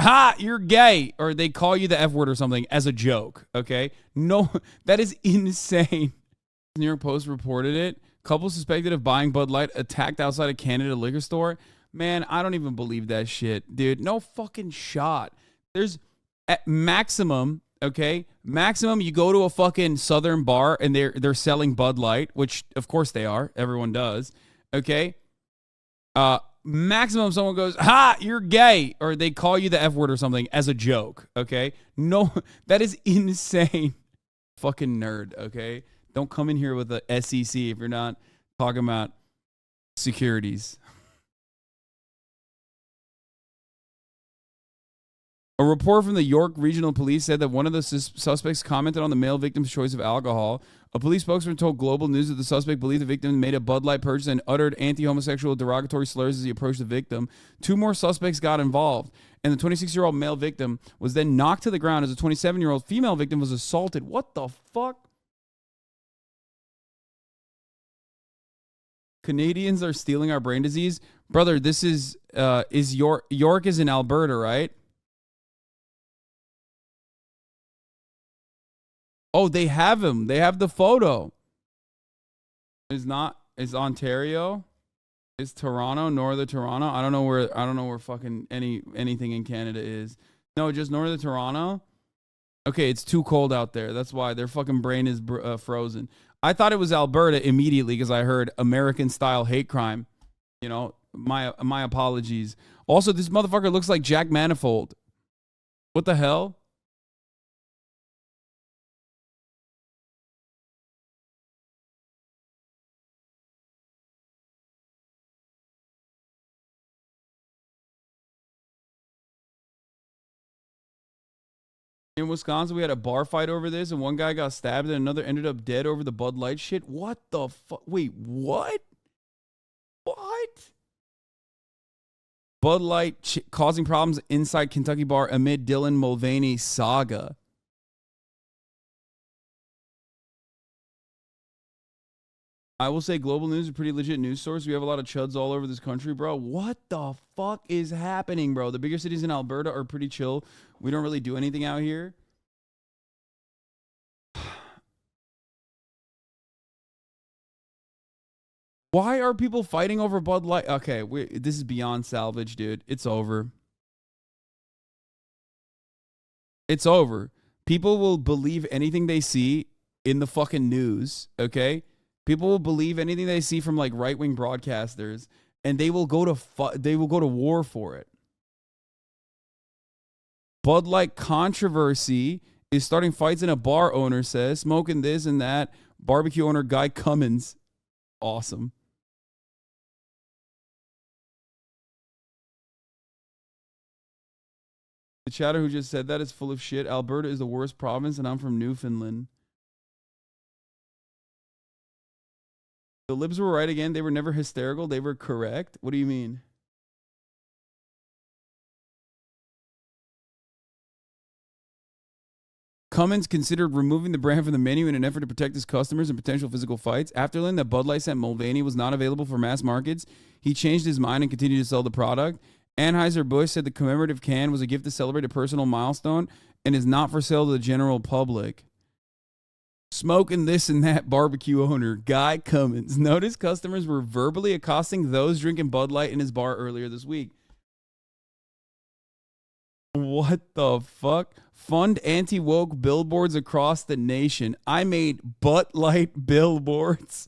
ha, you're gay, or they call you the F word or something as a joke, okay? No, that is insane. New York Post reported it. Couple suspected of buying Bud Light attacked outside a Canada liquor store. Man, I don't even believe that shit, dude. No fucking shot. There's at maximum, okay? Maximum, you go to a fucking southern bar and they're selling Bud Light, which of course they are. Everyone does, okay? Maximum, someone goes, ha, you're gay, or they call you the F word or something as a joke, okay? No, that is insane. Fucking nerd, okay? Don't come in here with the SEC if you're not talking about securities. A report from the York Regional Police said that one of the suspects commented on the male victim's choice of alcohol. A police spokesman told Global News that the suspect believed the victim made a Bud Light purchase and uttered anti-homosexual derogatory slurs as he approached the victim. 2 more suspects got involved, and the 26-year-old male victim was then knocked to the ground as a 27-year-old female victim was assaulted. What the fuck? Canadians are stealing our brain disease? Brother, this is York is in Alberta, right? Oh, they have him. They have the photo. Is Ontario? Is Toronto, Northern Toronto? I don't know where fucking anything in Canada is. No, just Northern Toronto. Okay, it's too cold out there. That's why their fucking brain is frozen. I thought it was Alberta immediately because I heard American style hate crime. You know, my apologies. Also, this motherfucker looks like Jack Manifold. What the hell? In Wisconsin, we had a bar fight over this, and one guy got stabbed, and another ended up dead over the Bud Light shit. What the fuck? Wait, what? What? Bud Light causing problems inside Kentucky bar amid Dylan Mulvaney saga. I will say Global News is a pretty legit news source. We have a lot of chuds all over this country, bro. What the fuck is happening, bro? The bigger cities in Alberta are pretty chill. We don't really do anything out here. Why are people fighting over Bud Light? Okay, this is beyond salvage, dude. It's over. It's over. People will believe anything they see in the fucking news, okay? People will believe anything they see from like right-wing broadcasters, and they will go to war for it. Bud Light controversy is starting fights in a bar, owner says. Smoking this and that. Barbecue owner Guy Cummins. Awesome. The chatter who just said that is full of shit. Alberta is the worst province, and I'm from Newfoundland. The libs were right again. They were never hysterical. They were correct. What do you mean? Cummins considered removing the brand from the menu in an effort to protect his customers and potential physical fights. After learning that Bud Light sent Mulvaney was not available for mass markets, he changed his mind and continued to sell the product. Anheuser-Busch said the commemorative can was a gift to celebrate a personal milestone and is not for sale to the general public. Smoking this and that barbecue owner, Guy Cummins, noticed customers were verbally accosting those drinking Bud Light in his bar earlier this week. What the fuck? Fund anti-woke billboards across the nation. I made Bud Light billboards.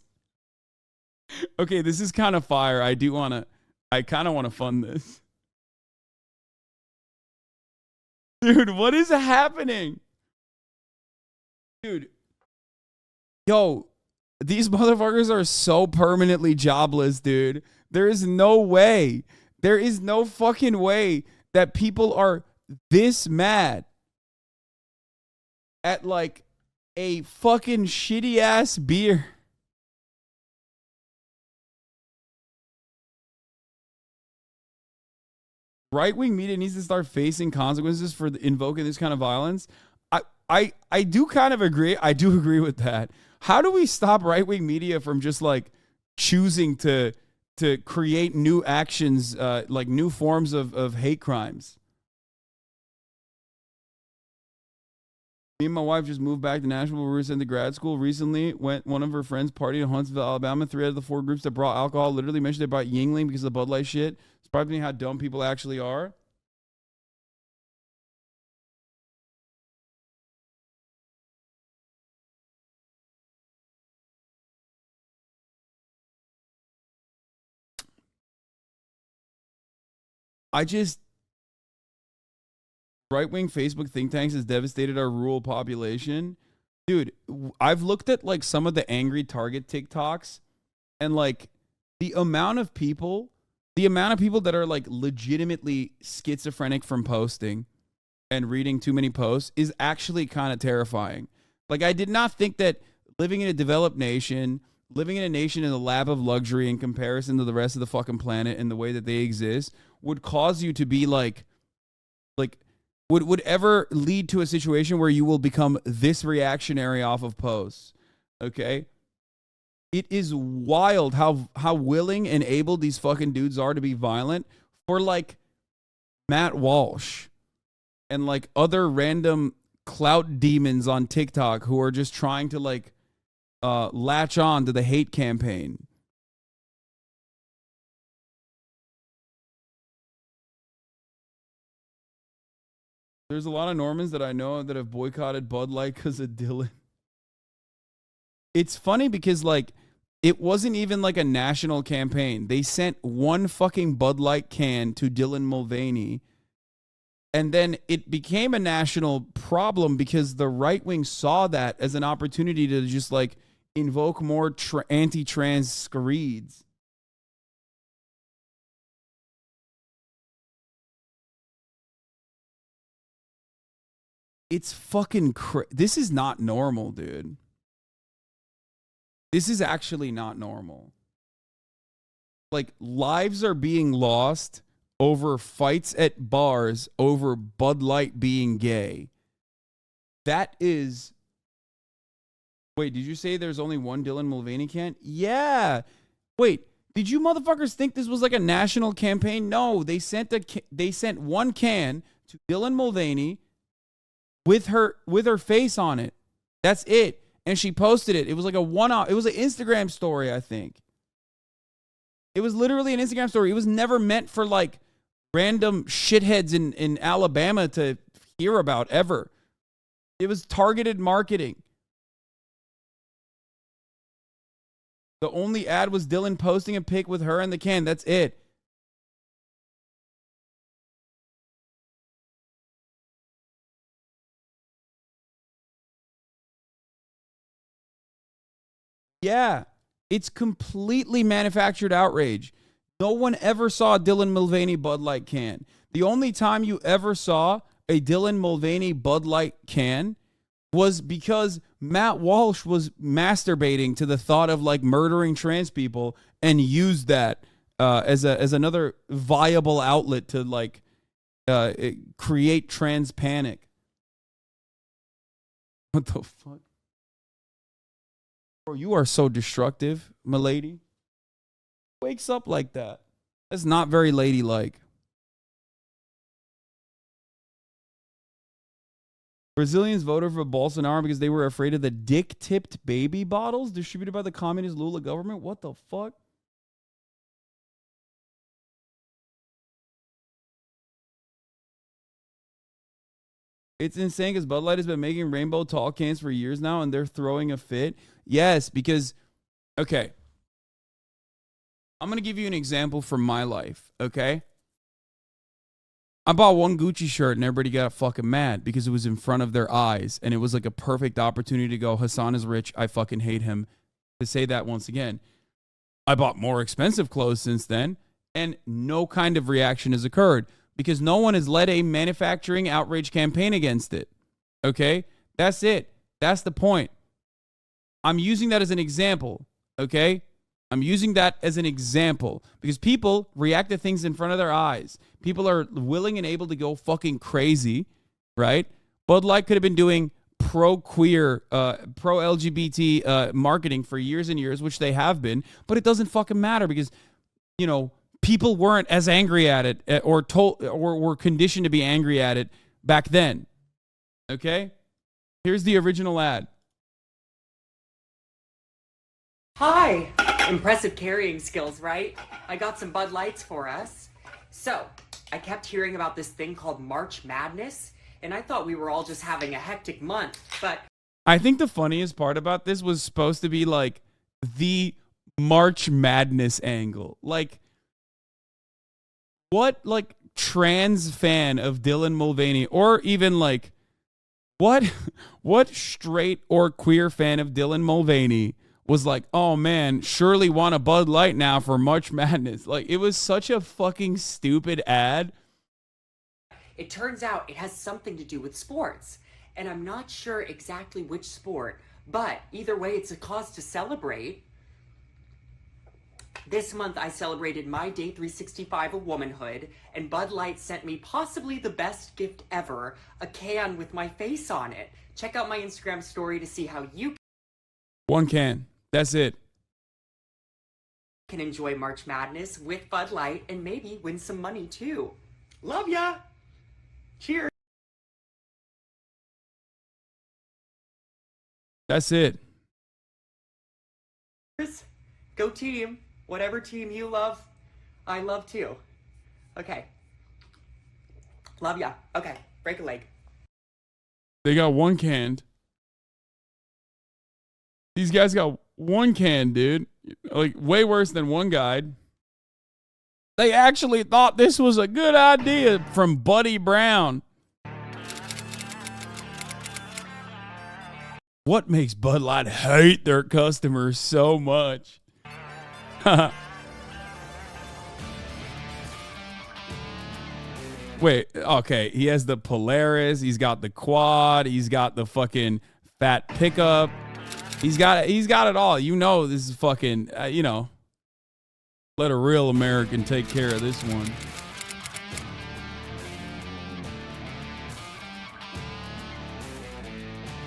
Okay, this is kind of fire. I kind of want to fund this. Dude, what is happening? Dude. Yo, these motherfuckers are so permanently jobless, dude. There is no way. There is no fucking way that people are this mad at like a fucking shitty ass beer. Right-wing media needs to start facing consequences for invoking this kind of violence. I do kind of agree. I do agree with that. How do we stop right-wing media from just like choosing to create new actions, like new forms of hate crimes? Me and my wife just moved back to Nashville. We were sent to grad school recently. Went one of her friends partied in Huntsville, Alabama. 3 out of the 4 groups that brought alcohol literally mentioned they brought Yingling because of the Bud Light shit. Surprised me how dumb people actually are. Right-wing Facebook think tanks has devastated our rural population. Dude, I've looked at like some of the angry Target TikToks and like the amount of people that are like legitimately schizophrenic from posting and reading too many posts is actually kind of terrifying. Like, I did not think that living in a developed nation, living in a nation in the lap of luxury in comparison to the rest of the fucking planet and the way that they exist would cause you to be like would ever lead to a situation where you will become this reactionary off of posts. Okay? It is wild how willing and able these fucking dudes are to be violent for like Matt Walsh and like other random clout demons on TikTok who are just trying to like latch on to the hate campaign. There's a lot of Normans that I know that have boycotted Bud Light because of Dylan. It's funny because, like, it wasn't even like a national campaign. They sent one fucking Bud Light can to Dylan Mulvaney, and then it became a national problem because the right wing saw that as an opportunity to just, like, invoke more anti-trans screeds. It's fucking this is not normal, dude. This is actually not normal. Like, lives are being lost over fights at bars over Bud Light being gay. That is... Wait, did you say there's only one Dylan Mulvaney can? Yeah. Wait, did you motherfuckers think this was like a national campaign? No, they sent one can to Dylan Mulvaney with her face on it. That's it. And she posted it. It was like a one-off. It was an Instagram story, I think. It was literally an Instagram story. It was never meant for like random shitheads in Alabama to hear about ever. It was targeted marketing. The only ad was Dylan posting a pic with her and the can. That's it. Yeah, it's completely manufactured outrage. No one ever saw a Dylan Mulvaney Bud Light can. The only time you ever saw a Dylan Mulvaney Bud Light can was because Matt Walsh was masturbating to the thought of like murdering trans people and used that as another viable outlet to like create trans panic. What the fuck? Bro, you are so destructive, milady. Wakes up like that. That's not very ladylike. Brazilians voted for Bolsonaro because they were afraid of the dick-tipped baby bottles distributed by the communist Lula government. What the fuck? It's insane because Bud Light has been making rainbow tall cans for years now, and they're throwing a fit. Yes, because, okay. I'm going to give you an example from my life, okay? I bought one Gucci shirt, and everybody got fucking mad because it was in front of their eyes, and it was like a perfect opportunity to go, Hasan is rich, I fucking hate him, to say that once again. I bought more expensive clothes since then, and no kind of reaction has occurred. Because no one has led a manufacturing outrage campaign against it. Okay? That's it. That's the point. I'm using that as an example. Okay? I'm using that as an example. Because people react to things in front of their eyes. People are willing and able to go fucking crazy. Right? Bud Light could have been doing pro-queer, pro-LGBT marketing for years and years, which they have been. But it doesn't fucking matter because, you know, people weren't as angry at it or told or were conditioned to be angry at it back then. Okay? Here's the original ad. Hi! Impressive carrying skills, right? I got some Bud Lights for us. So, I kept hearing about this thing called March Madness, and I thought we were all just having a hectic month, but... I think the funniest part about this was supposed to be like the March Madness angle. Like, what like trans fan of Dylan Mulvaney, or even like what straight or queer fan of Dylan Mulvaney was like, oh man, surely want a Bud Light now for March Madness. Like, it was such a fucking stupid ad. It turns out it has something to do with sports, and I'm not sure exactly which sport, but either way, it's a cause to celebrate. This month, I celebrated my day 365 of womanhood, and Bud Light sent me possibly the best gift ever, a can with my face on it. Check out my Instagram story to see how you One can. That's it. can enjoy March Madness with Bud Light and maybe win some money too. Love ya! Cheers! That's it. Go team! Whatever team you love, I love too. Okay. Love ya. Okay, break a leg. They got one canned. These guys got one can, dude. Like, way worse than one guide. They actually thought this was a good idea from Buddy Brown. What makes Bud Light hate their customers so much? Wait, okay. He has the Polaris. He's got the quad. He's got the fucking fat pickup. He's got it all. You know, this is fucking, you know, let a real American take care of this one.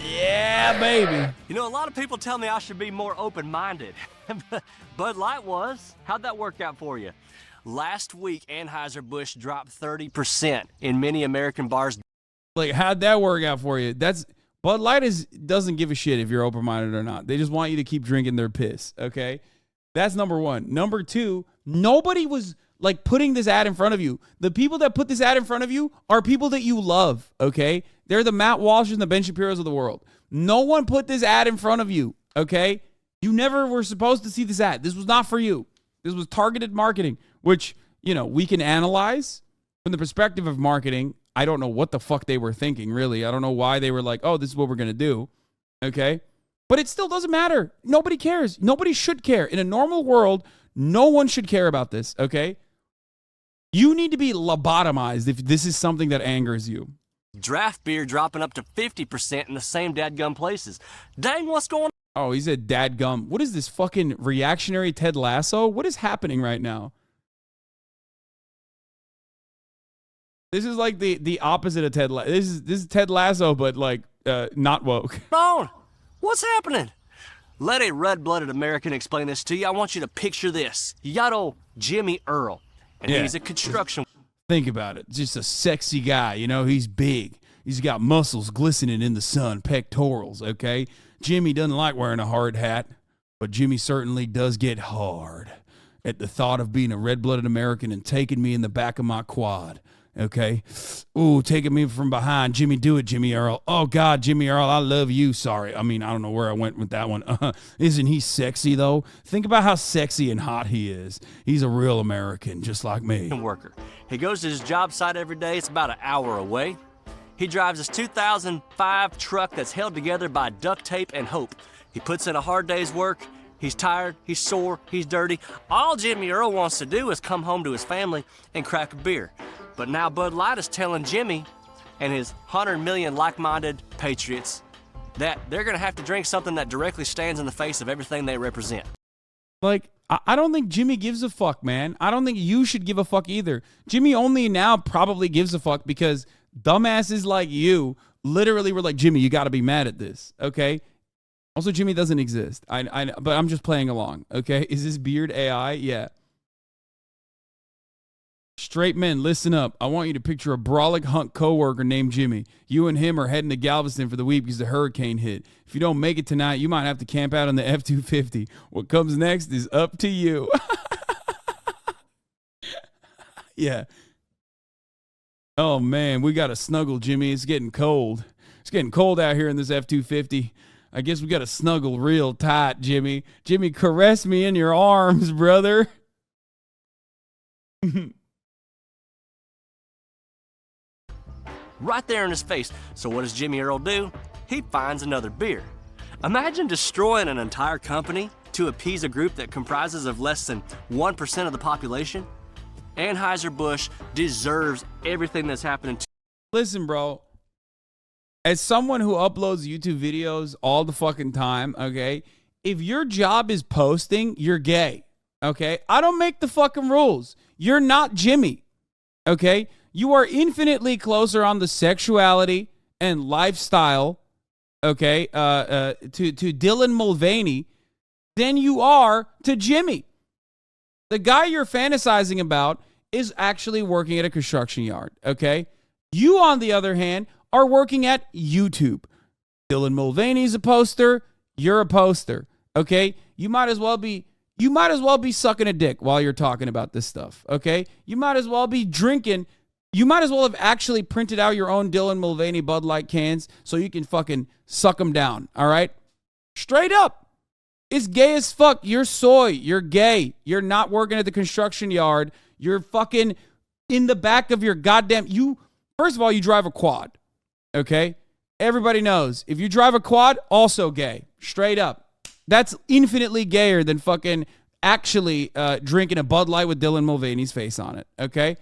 Yeah, baby. You know, a lot of people tell me I should be more open-minded. Bud Light was. How'd that work out for you? Last week, Anheuser-Busch dropped 30% in many American bars. Like, how'd that work out for you? Bud Light doesn't give a shit if you're open-minded or not. They just want you to keep drinking their piss, okay? That's number one. Number two, nobody was, like, putting this ad in front of you. The people that put this ad in front of you are people that you love, okay? They're the Matt Walshes and the Ben Shapiros of the world. No one put this ad in front of you, okay? You never were supposed to see this ad. This was not for you. This was targeted marketing, which, you know, we can analyze from the perspective of marketing. I don't know what the fuck they were thinking, really. I don't know why they were like, oh, this is what we're going to do, okay? But it still doesn't matter. Nobody cares. Nobody should care. In a normal world, no one should care about this, okay? You need to be lobotomized if this is something that angers you. Draft beer dropping up to 50% in the same dadgum places. Dang, what's going on? Oh, he said dadgum. What is this fucking reactionary Ted Lasso? What is happening right now? This is like the opposite of Ted Lasso. This is Ted Lasso, but like not woke. What's happening? Let a red-blooded American explain this to you. I want you to picture this. You got old Jimmy Earl, and he's a construction. Think about it. Just a sexy guy, you know. He's big. He's got muscles glistening in the sun, pectorals, okay? Jimmy doesn't like wearing a hard hat, but Jimmy certainly does get hard at the thought of being a red-blooded American and taking me in the back of my quad, okay? Ooh, taking me from behind. Jimmy, do it, Jimmy Earl. Oh, God, Jimmy Earl, I love you. Sorry. I mean, I don't know where I went with that one. Isn't he sexy, though? Think about how sexy and hot he is. He's a real American, just like me. Worker. He goes to his job site every day. It's about an hour away. He drives his 2005 truck that's held together by duct tape and hope. He puts in a hard day's work. He's tired, he's sore, he's dirty. All Jimmy Earl wants to do is come home to his family and crack a beer. But now Bud Light is telling Jimmy and his 100 million like-minded patriots that they're going to have to drink something that directly stands in the face of everything they represent. Like, I don't think Jimmy gives a fuck, man. I don't think you should give a fuck either. Jimmy only now probably gives a fuck because dumbasses like you literally were like, Jimmy, you got to be mad at this, okay? Also, Jimmy doesn't exist. But I'm just playing along, okay? Is this beard AI? Yeah. Straight men, listen up. I want you to picture a brolic hunk coworker named Jimmy. You and him are heading to Galveston for the week because the hurricane hit. If you don't make it tonight, you might have to camp out on the F-250. What comes next is up to you. Yeah. Oh, man, we got to snuggle, Jimmy. It's getting cold. It's getting cold out here in this F-250. I guess we got to snuggle real tight, Jimmy. Jimmy, caress me in your arms, brother. Right there in his face. So what does Jimmy Earl do? He finds another beer. Imagine destroying an entire company to appease a group that comprises of less than 1% of the population. Anheuser-Busch deserves everything that's happening to. Listen, bro. As someone who uploads YouTube videos all the fucking time, okay, if your job is posting, you're gay, okay? I don't make the fucking rules. You're not Jimmy, okay? You are infinitely closer on the sexuality and lifestyle, okay, to Dylan Mulvaney than you are to Jimmy. The guy you're fantasizing about is actually working at a construction yard, okay? You, on the other hand, are working at YouTube. Dylan Mulvaney's a poster, you're a poster, okay? You might as well be sucking a dick while you're talking about this stuff, okay? You might as well be drinking. You might as well have actually printed out your own Dylan Mulvaney Bud Light cans so you can fucking suck them down, all right? Straight up. It's gay as fuck. You're soy. You're gay. You're not working at the construction yard. You're fucking in the back of your goddamn... First of all, you drive a quad, okay? Everybody knows. If you drive a quad, also gay. Straight up. That's infinitely gayer than fucking actually drinking a Bud Light with Dylan Mulvaney's face on it, okay?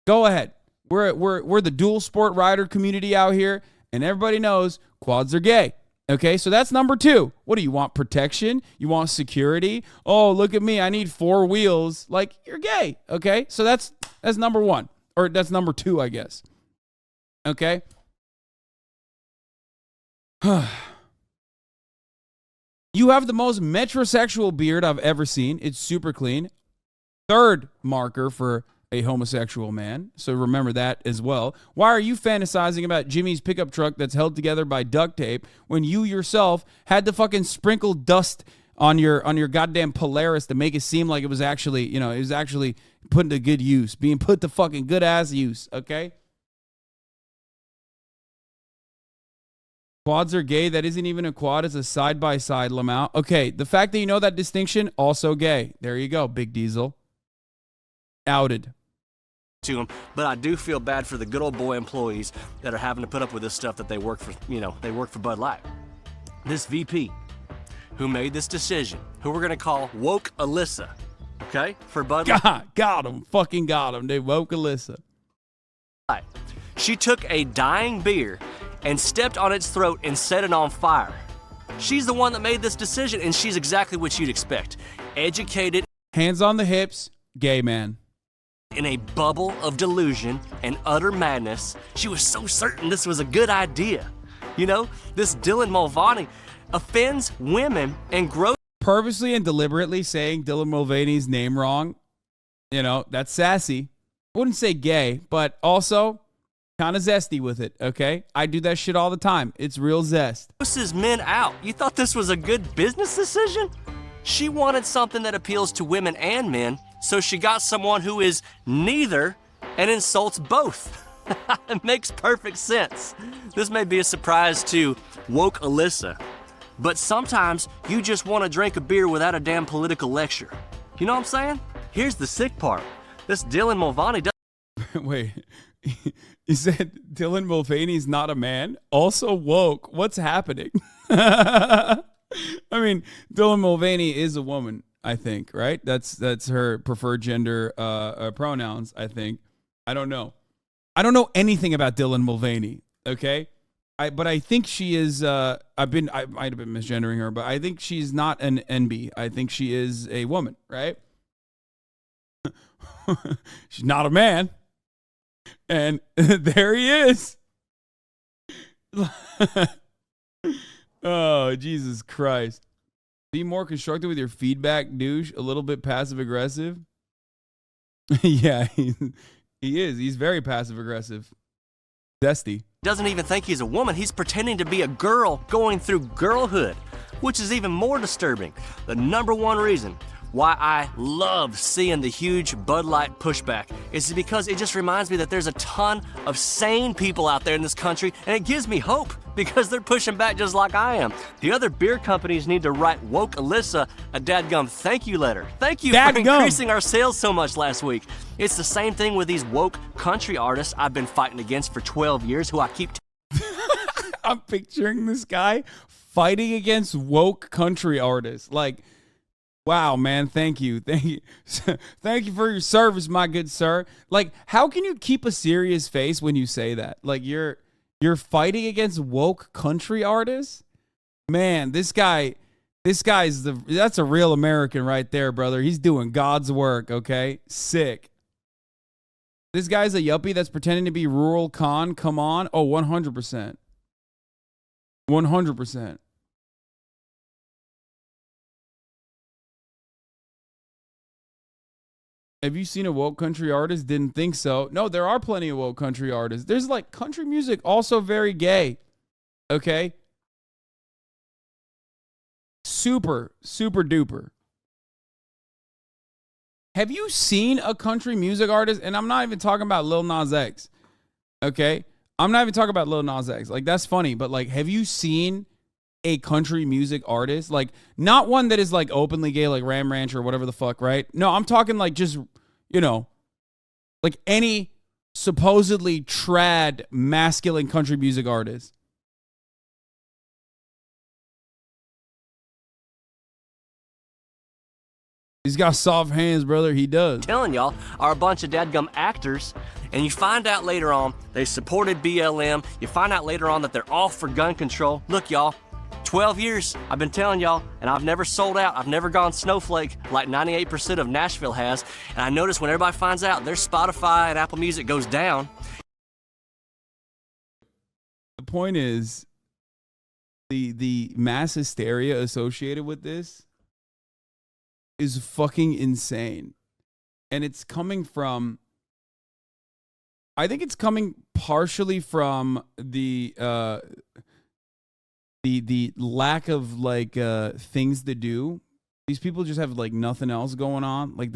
Go ahead. We're the dual sport rider community out here, and everybody knows quads are gay. Okay, so that's number 2. What do you want? Protection? You want security? Oh, look at me. I need 4 wheels. Like, you're gay. Okay, so that's number 1. Or that's number 2, I guess. Okay. You have the most metrosexual beard I've ever seen. It's super clean. 3rd marker for a homosexual man. So remember that as well. Why are you fantasizing about Jimmy's pickup truck that's held together by duct tape when you yourself had to fucking sprinkle dust on your goddamn Polaris to make it seem like it was actually, it was actually put to good use, being put to fucking good ass use, okay? Quads are gay. That isn't even a quad. It's a side-by-side, Lamau. Okay, the fact that you know that distinction, also gay. There you go, Big Diesel. Outed. To him, but I do feel bad for the good old boy employees that are having to put up with this stuff that they work for, they work for Bud Light. This VP who made this decision, who we're gonna call Woke Alyssa, okay, for Bud Light. Got him. Fucking got him. They woke Alyssa. She took a dying beer and stepped on its throat and set it on fire. She's the one that made this decision, and she's exactly what you'd expect. Educated. Hands on the hips, gay man. In a bubble of delusion and utter madness, she was so certain this was a good idea. This Dylan Mulvaney offends women and grows. Purposely and deliberately saying Dylan Mulvaney's name wrong, that's sassy. I wouldn't say gay, but also kind of zesty with it, okay? I do that shit all the time. It's real zest. Grosses men out. You thought this was a good business decision? She wanted something that appeals to women and men, so she got someone who is neither and insults both. It makes perfect sense. This may be a surprise to Woke Alyssa, but sometimes you just want to drink a beer without a damn political lecture. You know what I'm saying? Here's the sick part. This Dylan Mulvaney does. Wait, you said Dylan Mulvaney's not a man? Also woke. What's happening? I mean, Dylan Mulvaney is a woman, I think, right? That's her preferred gender pronouns, I think. I don't know. I don't know anything about Dylan Mulvaney, okay? But I think she is, I might have been misgendering her, but I think she's not an NB. I think she is a woman, right? She's not a man. And there he is. Oh, Jesus Christ. Be more constructive with your feedback, douche. A little bit passive aggressive. Yeah, he is. He's very passive aggressive. Zesty. Doesn't even think he's a woman. He's pretending to be a girl going through girlhood, which is even more disturbing. The number one reason why I love seeing the huge Bud Light pushback is because it just reminds me that there's a ton of sane people out there in this country, and it gives me hope because they're pushing back just like I am. The other beer companies need to write Woke Alyssa a dadgum thank you letter. Thank you for increasing our sales so much last week. It's the same thing with these woke country artists I've been fighting against for 12 years who I keep I'm picturing this guy fighting against woke country artists. Like, wow, man, thank you. Thank you. Thank you for your service, my good sir. Like, how can you keep a serious face when you say that? Like, you're fighting against woke country artists? Man, that's a real American right there, brother. He's doing God's work, okay? Sick. This guy's a yuppie that's pretending to be rural con. Come on. Oh, 100%. 100%. Have you seen a woke country artist? Didn't think so. No, there are plenty of woke country artists. There's like country music also very gay. Okay? Super, super duper. Have you seen a country music artist? And I'm not even talking about Lil Nas X. Okay? I'm not even talking about Lil Nas X. Like, that's funny. But, like, have you seen a country music artist? Like, not one that is, like, openly gay, like Ram Ranch or whatever the fuck, right? No, I'm talking, like, just, you know, like any supposedly trad masculine country music artist. He's got soft hands, brother. He does. Telling y'all are a bunch of dadgum actors, and you find out later on they supported BLM. You find out later on that they're all for gun control. Look, y'all, 12 years I've been telling y'all, and I've never sold out. I've never gone snowflake like 98% of Nashville has. And I notice when everybody finds out their Spotify and Apple Music goes down. The point is, the mass hysteria associated with this is fucking insane. And it's coming from, I think it's coming partially from the lack of like things to do. These people just have like nothing else going on. Like they